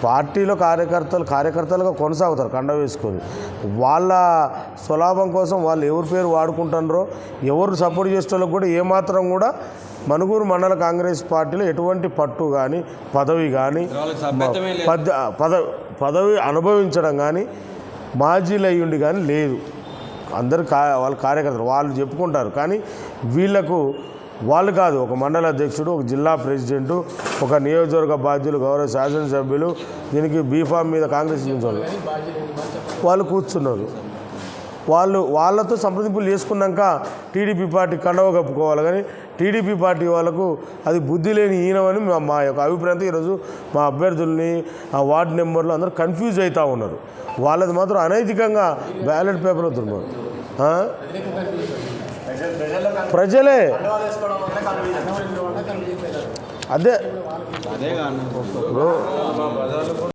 పార్టీలో కార్యకర్తలుగా కొనసాగుతారు కండ వేసుకొని. వాళ్ళ స్వలాభం కోసం వాళ్ళు ఎవరి పేరు వాడుకుంటున్నారో, ఎవరు సపోర్ట్ చేసేటోళ్ళకి కూడా ఏమాత్రం కూడా మనుగూరు మండల కాంగ్రెస్ పార్టీలో ఎటువంటి పట్టు కానీ పదవి కానీ పదవి అనుభవించడం కానీ మాజీలు అయ్యుండి కానీ లేదు. అందరు వాళ్ళ కార్యకర్తలు వాళ్ళు చెప్పుకుంటారు, కానీ వీళ్లకు వాళ్ళు కాదు. ఒక మండల అధ్యక్షుడు, ఒక జిల్లా ప్రెసిడెంటు, ఒక నియోజకవర్గ బాధ్యులు, గౌరవ శాసనసభ్యులు, దీనికి బీఫామ్ మీద కాంగ్రెస్ నుంచి వాళ్ళు కూర్చున్నారు. వాళ్ళతో సంప్రదింపులు చేసుకున్నాక టీడీపీ పార్టీ కండవ కప్పుకోవాలి, కానీ టీడీపీ పార్టీ వాళ్ళకు అది బుద్ధి లేని ఈయనమని మా యొక్క అభిప్రాయంతో ఈరోజు మా అభ్యర్థుల్ని ఆ వార్డు నెంబర్లు అందరూ కన్ఫ్యూజ్ అవుతూ ఉన్నారు. వాళ్ళది మాత్రం అనైతికంగా బ్యాలెట్ పేపర్లో తున్నారు. ప్రజలే అదే